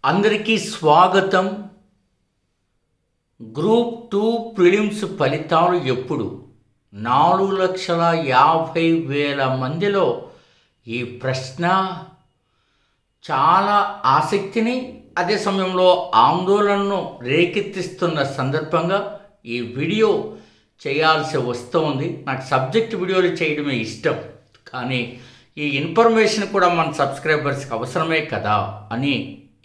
అందరికీ స్వాగతం. Group 2 prelims ఫలితాలు ఎప్పుడు? 4,50,000 మందిలో ఈ ప్రశ్న చాలా ఆసక్తిని, అదే సమయంలో ఆందోళనను రేకెత్తిస్తున్న సందర్భంగా ఈ వీడియో చేయాల్సి వస్తుంది. నాకు సబ్జెక్ట్ వీడియోలు చేయడమే ఇష్టం, కానీ ఈ ఇన్ఫర్మేషన్ కూడా మన సబ్స్క్రైబర్స్కి అవసరమే కదా అని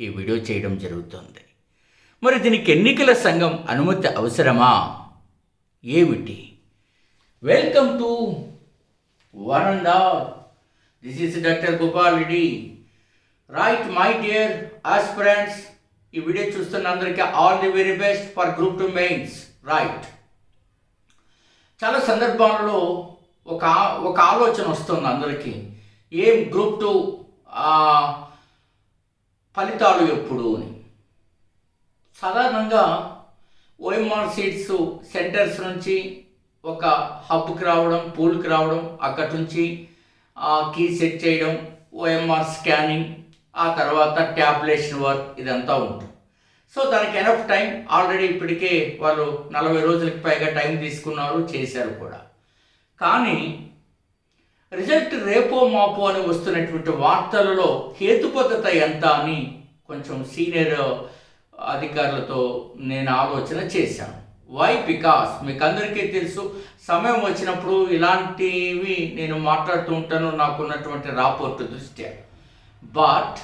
ఈ వీడియో చేయడం జరుగుతుంది. మరి దీనికి ఎన్నికల సంఘం అనుమతి అవసరమా? ఏమిటి? Welcome to one and all. This is doctor Gopal Reddy. Right my dear aspirants, ఈ వీడియో చూస్తున్న అందరికీ all the very best for group 2 mains. Right, చాలా సందర్భాలలో ఒక ఆలోచన వస్తుంది అందరికీ, ఏం గ్రూప్ 2 ఫలితాలు ఎప్పుడు అని. సాధారణంగా ఓఎంఆర్ సీట్స్ సెంటర్స్ నుంచి ఒక హబ్కి రావడం, పూల్కి రావడం, అక్కడి నుంచి కీ సెట్ చేయడం, ఓఎంఆర్ స్కానింగ్, ఆ తర్వాత ట్యాబ్లేషన్ వర్క్, ఇదంతా ఉంటుంది. సో దానికి ఎనఫ్ టైం ఆల్రెడీ ఇప్పటికే వాళ్ళు 40 రోజులకి పైగా టైం తీసుకున్నారు, చేశారు కూడా. కానీ రిజల్ట్ రేపో మాపో అని వస్తున్నటువంటి వార్తలలో హేతుబద్ధత ఎంత అని కొంచెం సీనియర్ అధికారులతో నేను ఆలోచన చేశాను. వై? బికాస్ మీకు అందరికీ తెలుసు, సమయం వచ్చినప్పుడు ఇలాంటివి నేను మాట్లాడుతూ ఉంటాను నాకున్నటువంటి రాపోర్టు దృష్ట్యా. బట్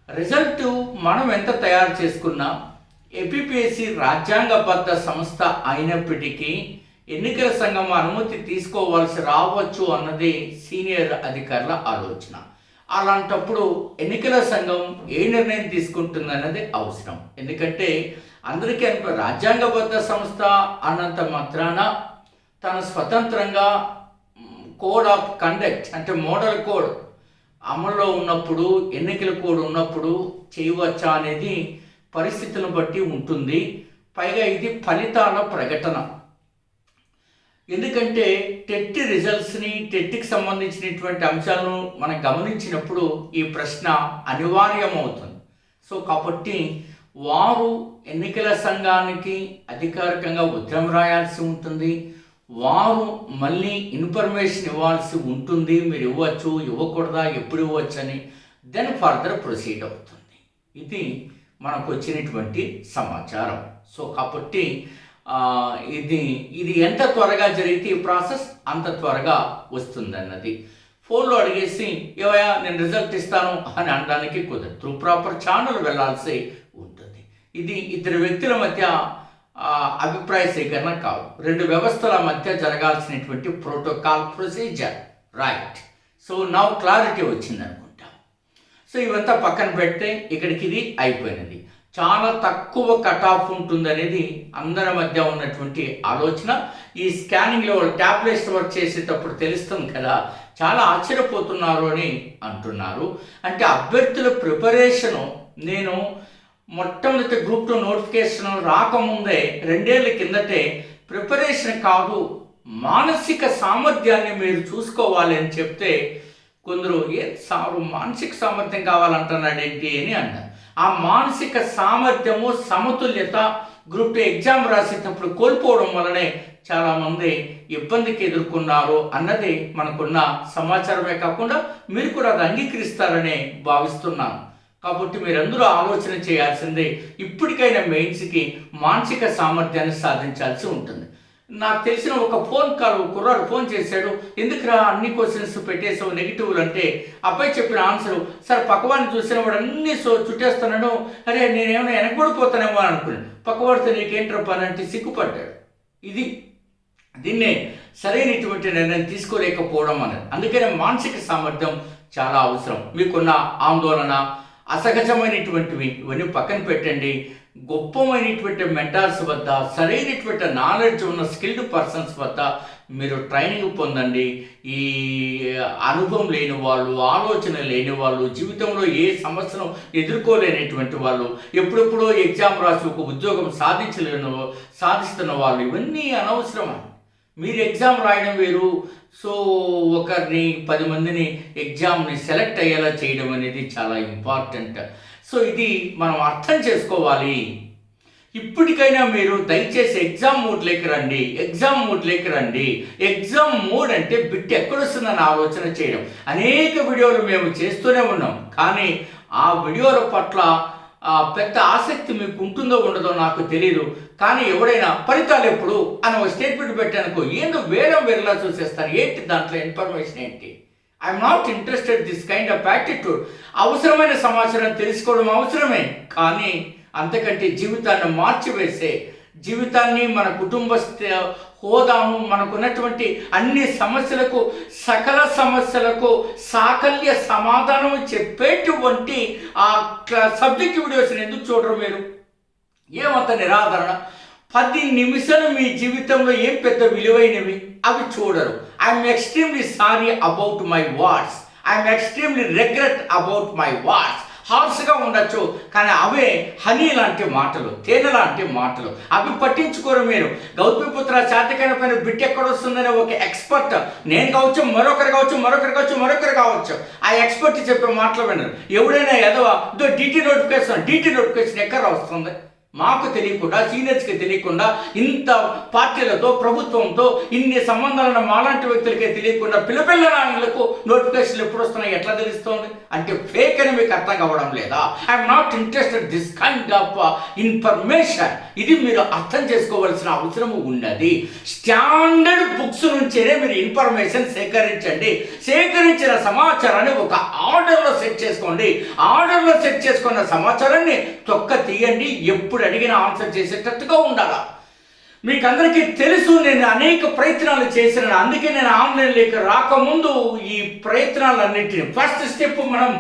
రిజల్ట్ మనం ఎంత తయారు చేసుకున్నా, ఏపీపీఎస్సీ రాజ్యాంగబద్ధ సంస్థ అయినప్పటికీ ఎన్నికల సంఘం అనుమతి తీసుకోవాల్సి రావచ్చు అన్నది సీనియర్ అధికారుల ఆలోచన. అలాంటప్పుడు ఎన్నికల సంఘం ఏ నిర్ణయం తీసుకుంటుందన్నది అవసరం. ఎందుకంటే అందరికీ రాజ్యాంగబద్ధ సంస్థ అన్నంత మాత్రాన తను స్వతంత్రంగా కోడ్ ఆఫ్ కండక్ట్ అంటే మోడల్ కోడ్ అమల్లో ఉన్నప్పుడు, ఎన్నికల కోడ్ ఉన్నప్పుడు చేయవచ్చా అనేది పరిస్థితులను బట్టి ఉంటుంది. పైగా ఇది ఫలితాల ప్రకటన. ఎందుకంటే టెట్ రిజల్ట్స్ని, టెట్కి సంబంధించినటువంటి అంశాలను మనం గమనించినప్పుడు ఈ ప్రశ్న అనివార్యమవుతుంది. సో కాబట్టి వారు ఎన్నికల సంఘానికి అధికారికంగా ఉత్తరం రాయాల్సి ఉంటుంది. వారు మళ్ళీ ఇన్ఫర్మేషన్ ఇవ్వాల్సి ఉంటుంది, మీరు ఇవ్వచ్చు, ఇవ్వకూడదా, ఎప్పుడు ఇవ్వచ్చు అని. దెన్ ఫర్దర్ ప్రొసీడ్ అవుతుంది. ఇది మనకు వచ్చినటువంటి సమాచారం. సో కాబట్టి ఇది ఎంత త్వరగా జరిగితే ఈ ప్రాసెస్ అంత త్వరగా వస్తుందన్నది. ఫోన్లో అడిగేసి ఏవయా నేను రిజల్ట్ ఇస్తాను అని అనడానికి కుదరదు. త్రూ ప్రాపర్ ఛానల్ వెళ్ళాల్సి ఉంటుంది. ఇది ఇద్దరు వ్యక్తుల మధ్య అభిప్రాయ సేకరణ కాదు, రెండు వ్యవస్థల మధ్య జరగాల్సినటువంటి protocol procedure. Right. So now clarity వచ్చింది అనుకుంటా. సో ఇవంతా పక్కన పెడితే ఇక్కడికి ఇది అయిపోయినది. చాలా తక్కువ కట్ ఆఫ్ ఉంటుందనేది అందరి మధ్య ఉన్నటువంటి ఆలోచన. ఈ స్కానింగ్లో ట్యాబ్లెట్స్ వర్క్ చేసేటప్పుడు తెలుస్తుంది కదా, చాలా ఆశ్చర్యపోతున్నారు అని అంటున్నారు. అంటే అభ్యర్థుల ప్రిపరేషను, నేను మొట్టమొదటి గ్రూప్ 2 నోటిఫికేషన్ రాకముందే 2 ఏళ్ల కిందటే ప్రిపరేషన్ కాదు, మానసిక సామర్థ్యాన్ని మీరు చూసుకోవాలి అని చెప్తే కొందరు సారు మానసిక సామర్థ్యం కావాలంటున్నాడు ఏంటి అని అన్నారు. ఆ మానసిక సామర్థ్యము, సమతుల్యత గ్రూప్ 2 ఎగ్జామ్ రాసేటప్పుడు కోల్పోవడం వలనే చాలామంది ఇబ్బందికి ఎదుర్కొన్నారు అన్నది మనకున్న సమాచారమే కాకుండా మీరు కూడా అది అంగీకరిస్తారని భావిస్తున్నాను. కాబట్టి మీరందరూ ఆలోచన చేయాల్సిందే, ఇప్పటికైనా మెయిన్స్కి మానసిక సామర్థ్యాన్ని సాధించాల్సి ఉంటుంది. నాకు తెలిసిన ఒక ఫోన్ కాల్, కుర్రాడు ఫోన్ చేశాడు, ఎందుకురా అన్ని క్వశ్చన్స్ పెట్టేసావు నెగిటివ్లు అంటే, అబ్బాయి చెప్పిన ఆన్సరు, సార్ పక్కవాడిని చూసిన వాడు అన్ని చుట్టేస్తున్నాను, అరే నేనేమైనా వెనకబడిపోతానేమో అని అనుకున్నాను. పక్కవాడితో నీకేంట్రా పని అంటే సిగ్గుపడ్డాడు. దీన్నే సరైనటువంటి నిర్ణయం తీసుకోలేకపోవడం అనేది. అందుకనే మానసిక సామర్థ్యం చాలా అవసరం. మీకున్న ఆందోళన, అసహజమైనటువంటివి ఇవన్నీ పక్కన పెట్టండి. గొప్పమైనటువంటి మెంటార్స్ వద్ద, సరైనటువంటి నాలెడ్జ్ ఉన్న స్కిల్డ్ పర్సన్స్ వద్ద మీరు ట్రైనింగ్ పొందండి. ఈ అనుభవం లేని వాళ్ళు, ఆలోచన లేని వాళ్ళు, జీవితంలో ఏ సమస్యను ఎదుర్కోలేనటువంటి వాళ్ళు, ఎప్పుడెప్పుడో ఎగ్జామ్ రాసి ఒక ఉద్యోగం సాధిస్తున్న వాళ్ళు, ఇవన్నీ అనవసరం. మీరు ఎగ్జామ్ రాయడం వేరు, సో ఒకరిని 10 మందిని ఎగ్జామ్ని సెలెక్ట్ అయ్యేలా చేయడం అనేది చాలా ఇంపార్టెంట్. సో ఇది మనం అర్థం చేసుకోవాలి. ఇప్పటికైనా మీరు దయచేసి ఎగ్జామ్ మోడ్లోకి రండి. ఎగ్జామ్ మోడ్ అంటే బిట్ ఎక్కడొస్తుందని ఆలోచన చేయడం. అనేక వీడియోలు మేము చేస్తూనే ఉన్నాం, కానీ ఆ వీడియోల పట్ల పెద్ద ఆసక్తి మీకు ఉంటుందో ఉండదో నాకు తెలియదు. కానీ ఎవడైనా ఫలితాలు ఎప్పుడు అని ఒక స్టేట్మెంట్ పెట్టానుకో, ఏందో వేరేలా చూసేస్తారు. ఏంటి దాంట్లో ఇన్ఫర్మేషన్ ఏంటి? I'm not interested this kind of attitude. అవసరమైన సమాచారం తెలుసుకోవడం అవసరమే, కానీ అంతకంటే జీవితాన్ని మార్చివేసే, జీవితాన్ని మన కుటుంబ హోదాను, మనకున్నటువంటి అన్ని సమస్యలకు, సకల సమస్యలకు సాకల్య సమాధానం చెప్పేటువంటి ఆ సబ్జెక్ట్ వీడియోస్ని ఎందుకు చూడరు మీరు? ఏమంత నిరాదరణ? 10 నిమిషాలు మీ జీవితంలో ఏం పెద్ద విలువైనవి అవి చూడరు. I'm extremely sorry about my words, I'm extremely regret about my words. హార్స్గా ఉండొచ్చు, కానీ అవే హనీ లాంటి మాటలు, తేనె లాంటి మాటలు. అవి పట్టించుకోరు మీరు. గౌతమిపుత్ర చేతకైన పైన బిట్ ఎక్కడొస్తుందనే ఒక ఎక్స్పర్ట్, నేను కావచ్చు, మరొకరు కావచ్చు, ఆ ఎక్స్పర్ట్ చెప్పే మాటలు వినరు. ఎవడైనా ఎదవా డీటీ నోటిఫికేషన్ ఎక్కడ వస్తుంది? మాకు తెలియకుండా, సీనియర్స్కి తెలియకుండా, ఇంత పార్టీలతో, ప్రభుత్వంతో ఇన్ని సంబంధాలను మాలాంటి వ్యక్తులకే తెలియకుండా పిల్లపిల్ల నాయకులకు నోటిఫికేషన్లు ఎప్పుడు వస్తున్నాయి ఎట్లా తెలుస్తుంది? అంటే ఫేక్ అని మీకు అర్థం కావడం లేదా? I'm not interested this kind of information. ఇది మీరు అర్థం చేసుకోవాల్సిన అవసరం ఉన్నది. స్టాండర్డ్ బుక్స్ నుంచేనే మీరు ఇన్ఫర్మేషన్ సేకరించండి. సేకరించిన సమాచారాన్ని ఒక ఆర్డర్లో సెట్ చేసుకోండి. ఆర్డర్లో సెట్ చేసుకున్న సమాచారాన్ని తొక్క తీయండి. ఎప్పుడు అడిగిన ఆన్సర్ చేసేటట్టుగా ఉండాలా? మీకు అందరికీ తెలుసు, నేను అనేక ప్రయత్నాలు చేసినాను. అందుకే నేను ఆన్లైన్లోకి రాకముందు ఈ ప్రయత్నాలన్నింటినీ ఫస్ట్ స్టెప్ మనం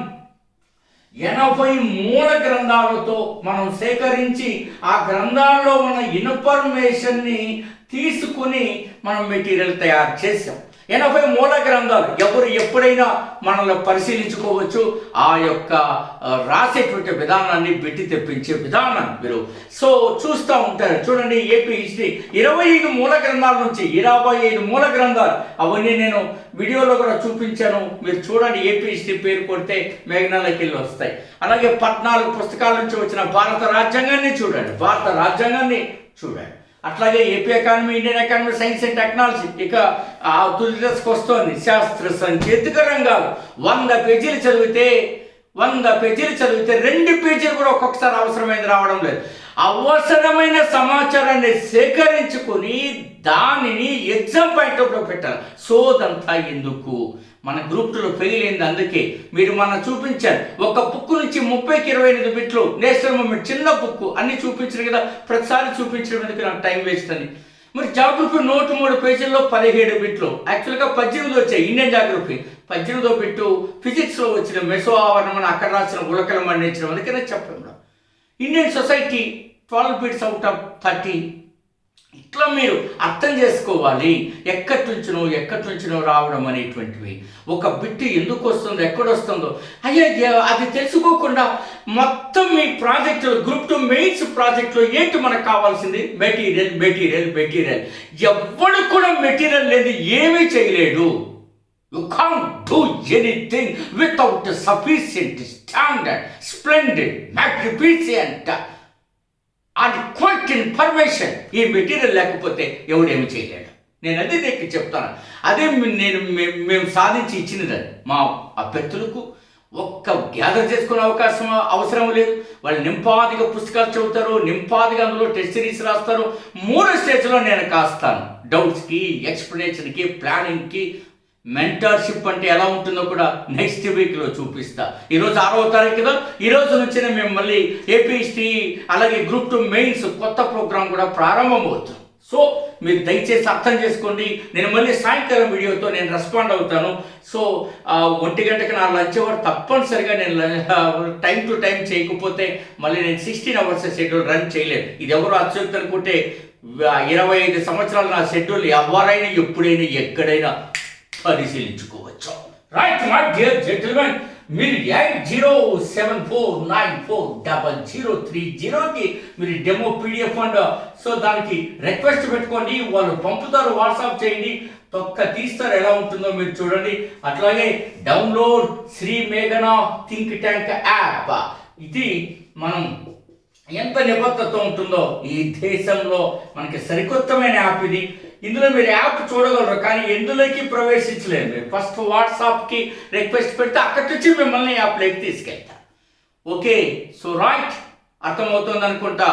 80 మూల గ్రంథాలతో మనం సేకరించి ఆ గ్రంథాల్లో ఉన్న ఇన్ఫర్మేషన్ని తీసుకుని మనం మెటీరియల్ తయారు చేసాం. 80 మూల గ్రంథాలు ఎవరు ఎప్పుడైనా మనల్ని పరిశీలించుకోవచ్చు. ఆ యొక్క రాసేటువంటి విధానాన్ని పెట్టి తెప్పించే విధానాన్ని మీరు చూస్తూ ఉంటారు. చూడండి, ఏపీ హిస్టరీ 25 మూల గ్రంథాల నుంచి 25 మూల గ్రంథాలు, అవన్నీ నేను వీడియోలో కూడా చూపించాను. మీరు చూడండి, ఏపీ హిస్టరీ పేరు కొడితే మేఘనాలకి వెళ్ళి వస్తాయి. అలాగే 14 పుస్తకాల నుంచి వచ్చిన భారత రాజ్యాంగాన్ని చూడండి. అట్లాగే AP economy, Indian economy, science and technology. ఇక తుది దశకు వస్తోంది శాస్త్ర సాంకేతిక రంగాలు. 100 పేజీలు చదివితే 2 పేజీలు కూడా ఒక్కొక్కసారి అవసరమైంది రావడం లేదు. అవసరమైన సమాచారాన్ని సేకరించుకొని దానిని ఎగ్జామ్ పాయింట్ ఆఫ్ లో పెట్టాలి. సోదంతా ఎందుకు? మన గ్రూప్ 2లో ఫెయిల్ అయింది. అందుకే మీరు మన చూపించారు. ఒక బుక్ నుంచి 30కి 28 బిట్లు, నేషనల్ మూమెంట్ చిన్న బుక్ అన్ని చూపించారు కదా. ప్రతిసారి చూపించడం ఎందుకు, నాకు టైం వేస్ట్ అని. మరి జాగ్రఫీ 103 పేజీల్లో 17 బిట్లు. యాక్చువల్గా 18 వచ్చాయి. ఇండియన్ జాగ్రఫీ 18వ బిట్టు ఫిజిక్స్లో వచ్చిన మెసో ఆవరణం అక్కడ రాసిన ఉలకలం అందించడం. అందుకనే చెప్పండి. Indian society 12 bits out of 30. ఇట్లా మీరు అర్థం చేసుకోవాలి. ఎక్కడి నుంచినో రావడం అనేటువంటివి. ఒక బిట్ ఎందుకు వస్తుందో, ఎక్కడొస్తుందో అయ్యా అది తెలుసుకోకుండా మొత్తం మీ ప్రాజెక్టులో, గ్రూప్ 2 మెయిన్స్ ప్రాజెక్టులో ఏంటి మనకు కావాల్సింది? మెటీరియల్. ఎవ్వడు కూడా మెటీరియల్ లేదు, ఏమీ చేయలేడు. You can't do anything without a sufficient standard, splendid, magnificent and quick information. ఈ మెటీరియల్ లేకపోతే ఎవడేమి చేయలేడు. నేను అదే నీకు చెప్తాను. అదే మేము సాధించి ఇచ్చినదని మా అభ్యర్థులకు ఒక్క గ్యాదర్ చేసుకునే అవసరం లేదు. వాళ్ళు నింపాదిగా పుస్తకాలు చదువుతారు, నింపాదిగా అందులో టెస్ట్ సిరీస్ రాస్తారు. 3 స్టేజ్లో నేను కాస్తాను. డౌట్స్కి, ఎక్స్ప్లెనేషన్కి, ప్లానింగ్కి. మెంటర్షిప్ అంటే ఎలా ఉంటుందో కూడా నెక్స్ట్ వీక్లో చూపిస్తా. ఈరోజు 6వ తారీఖు కదా, ఈరోజు నుంచినే మేము మళ్ళీ ఏపీ హిస్టరీ అలాగే గ్రూప్ 2 మెయిన్స్ కొత్త ప్రోగ్రామ్ కూడా ప్రారంభమవుతాం. సో మీరు దయచేసి అర్థం చేసుకోండి. నేను మళ్ళీ సాయంకాలం వీడియోతో నేను రెస్పాండ్ అవుతాను. సో 1 గంటకి నా లంచ్ అవర్ తప్పనిసరిగా నేను టైం టు టైం చేయకపోతే మళ్ళీ నేను 16 అవర్స్ షెడ్యూల్ రన్ చేయలేదు. ఇది ఎవరు అత్యుక్తి అనుకుంటే 25 సంవత్సరాలు నా షెడ్యూల్ ఎవరైనా ఎప్పుడైనా ఎక్కడైనా పరిశీలించుకోవచ్చు. రైట్ మై డియర్ జెంటిల్మెన్, మీరు 8074940030కి మీరు డెమో పీడిఎఫ్ అండ్ సో దానికి రిక్వెస్ట్ పెట్టుకోండి, వాళ్ళు పంపుతారు, వాట్సాప్ చేయండి, తొక్క తీస్తారు, ఎలా ఉంటుందో మీరు చూడండి. అట్లాగే డౌన్లోడ్ శ్రీ మేఘనా థింక్ ట్యాంక్ యాప్. ఇది మనం ఎంత నిబద్ధత ఉంటుందో ఈ దేశంలో మనకి సరికొత్తమైన యాప్ ఇది. ఇందులో మీరు యాప్ చూడగలరు కానీ ఎందులోకి ప్రవేశించలేరు. మీరు ఫస్ట్ వాట్సాప్కి రిక్వెస్ట్ పెడితే అక్కడి నుంచి మిమ్మల్ని యాప్లోకి తీసుకెళ్తారు. ఓకే, సో రైట్, అర్థమవుతుంది అనుకుంటా.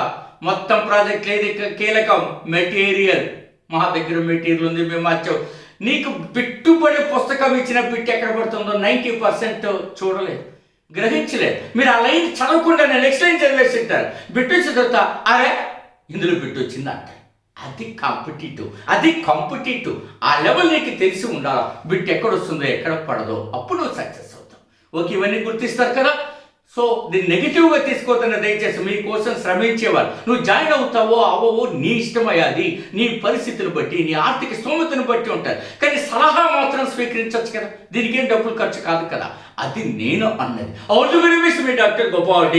మొత్తం ప్రాజెక్ట్ ఏది కీలకం, మెటీరియల్. మా దగ్గర మెటీరియల్ ఉంది, మేము వచ్చాం. నీకు పెట్టుబడి పుస్తకం ఇచ్చిన బిట్ ఎక్కడ పడుతుందో 90% చూడలేదు, గ్రహించలేదు. మీరు ఆ లైన్ చదవకుండా నేను నెక్స్ట్ లైన్ చదివేసి ఉంటారు. బిట్ వచ్చి చదువుతా, అరే ఇందులో బిట్ వచ్చింది అంటారు. అది కాంపిటేటివ్. ఆ లెవెల్ నీకు తెలిసి ఉండాలి, బిట్ ఎక్కడ వస్తుందో ఎక్కడ పడదో, అప్పుడు నువ్వు సక్సెస్ అవుతావు. ఓకే, ఇవన్నీ గుర్తిస్తారు కదా. సో దీన్ని నెగిటివ్గా తీసుకోవద్దని దయచేసి. మీకోసం శ్రమించేవారు, నువ్వు జాయిన్ అవుతావో అవ్వవో నీ ఇష్టమయ్యాది, నీ పరిస్థితిని బట్టి, నీ ఆర్థిక స్తోమతను బట్టి ఉంటారు. కానీ సలహా మాత్రం స్వీకరించవచ్చు కదా, దీనికి ఏం డబ్బులు ఖర్చు కాదు కదా. అది నేను అన్నది. All the very best me doctor Gopal.